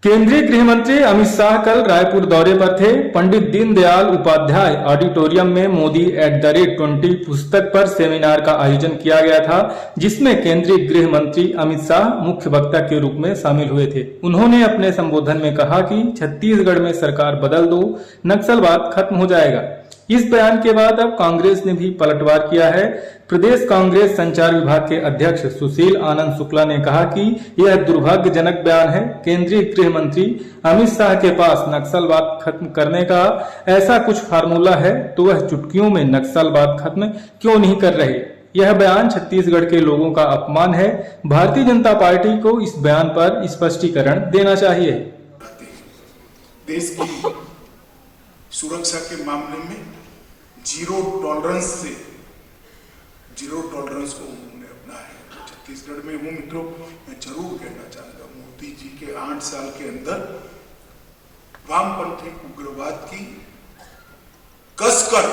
केंद्रीय गृह मंत्री अमित शाह कल रायपुर दौरे पर थे। पंडित दीनदयाल उपाध्याय ऑडिटोरियम में मोदी @20 पुस्तक पर सेमिनार का आयोजन किया गया था, जिसमें केंद्रीय गृह मंत्री अमित शाह मुख्य वक्ता के रूप में शामिल हुए थे। उन्होंने अपने संबोधन में कहा कि छत्तीसगढ़ में सरकार बदल दो, नक्सलवाद खत्म हो जाएगा। इस बयान के बाद अब कांग्रेस ने भी पलटवार किया है। प्रदेश कांग्रेस संचार विभाग के अध्यक्ष सुशील आनंद शुक्ला ने कहा कि यह दुर्भाग्यजनक बयान है। केंद्रीय गृह मंत्री अमित शाह के पास नक्सलवाद खत्म करने का ऐसा कुछ फार्मूला है तो वह चुटकियों में नक्सलवाद खत्म क्यों नहीं कर रहे। यह बयान छत्तीसगढ़ के लोगों का अपमान है। भारतीय जनता पार्टी को इस बयान पर स्पष्टीकरण देना चाहिए। देश की सुरक्षा के मामले में जीरो टॉलरेंस को उन्होंने अपनाया है। छत्तीसगढ़ में हूँ मित्रों, मैं जरूर कहना चाहूंगा, मोदी जी के 8 साल के अंदर वामपंथी उग्रवाद की कसकर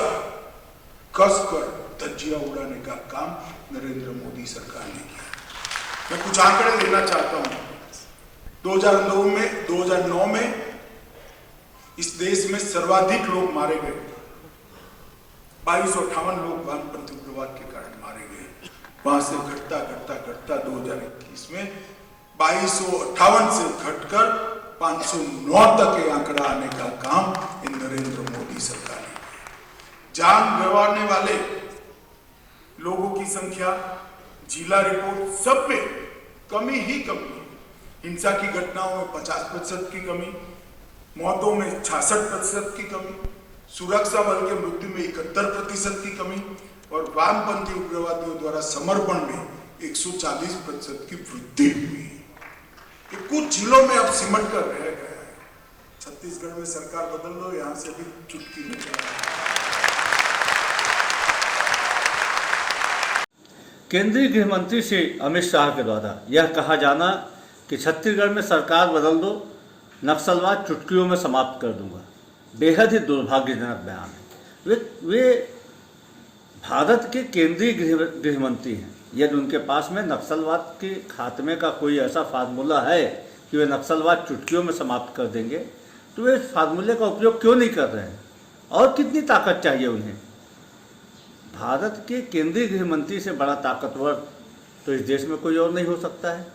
धज्जियां उड़ाने का काम नरेंद्र मोदी सरकार ने किया। मैं कुछ आंकड़े देना चाहता हूं। 2009 में इस देश में सर्वाधिक लोग मारे गए, 2258 लोग वामपंथी उग्रवाद के कारण मारे गए। वहां से घटता 2021 में 2258 से घटकर 509 तक ये आंकड़ा आने का काम इन नरेंद्र मोदी सरकार ने किया। जान गंवाने वाले लोगों की संख्या, जिला रिपोर्ट, सब में कमी ही कमी। हिंसा की घटनाओं में 50% की कमी, मौतों में 66% की कमी, सुरक्षा बल के मृत्यु में 71% की कमी और वामपंथी उग्रवादियों द्वारा समर्पण में 140% की वृद्धि हुई। ये कुछ जिलों में अब सिमट कर रह गया है। छत्तीसगढ़ में सरकार बदल लो, यहां से भी चुटकी निकल। केंद्रीय गृह मंत्री श्री अमित शाह के द्वारा यह कहा जाना कि छत्तीसगढ़ में सरकार बदल दो, नक्सलवाद चुटकियों में समाप्त कर दूंगा, बेहद ही दुर्भाग्यजनक बयान है। वे भारत के केंद्रीय गृह मंत्री हैं। यदि उनके पास में नक्सलवाद के खात्मे का कोई ऐसा फार्मूला है कि वे नक्सलवाद चुटकियों में समाप्त कर देंगे, तो वे इस फार्मूले का उपयोग क्यों नहीं कर रहे हैं? और कितनी ताकत चाहिए उन्हें? भारत के केंद्रीय गृह मंत्री से बड़ा ताकतवर तो इस देश में कोई और नहीं हो सकता है।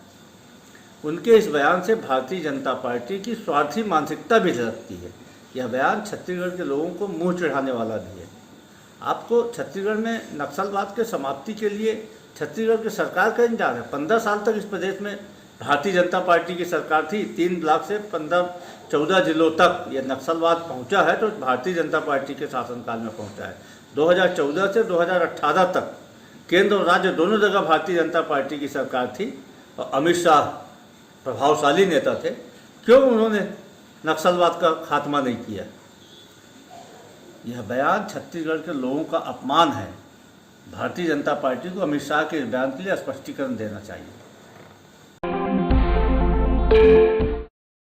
उनके इस बयान से भारतीय जनता पार्टी की स्वार्थी मानसिकता भी झलकती है। यह बयान छत्तीसगढ़ के लोगों को मुंह चढ़ाने वाला भी है। आपको छत्तीसगढ़ में नक्सलवाद के समाप्ति के लिए छत्तीसगढ़ की सरकार का इंतजार है। 15 साल तक इस प्रदेश में भारतीय जनता पार्टी की सरकार थी। 3 ब्लॉक से 14 जिलों तक यह नक्सलवाद पहुंचा है तो भारतीय जनता पार्टी के शासनकाल में पहुंचा है। 2014 से 2018 तक केंद्र और राज्य दोनों जगह भारतीय जनता पार्टी की सरकार थी और अमित शाह प्रभावशाली नेता थे। क्यों उन्होंने नक्सलवाद का खात्मा नहीं किया? यह बयान छत्तीसगढ़ के लोगों का अपमान है। भारतीय जनता पार्टी को अमित शाह के इस बयान के लिए स्पष्टीकरण देना चाहिए।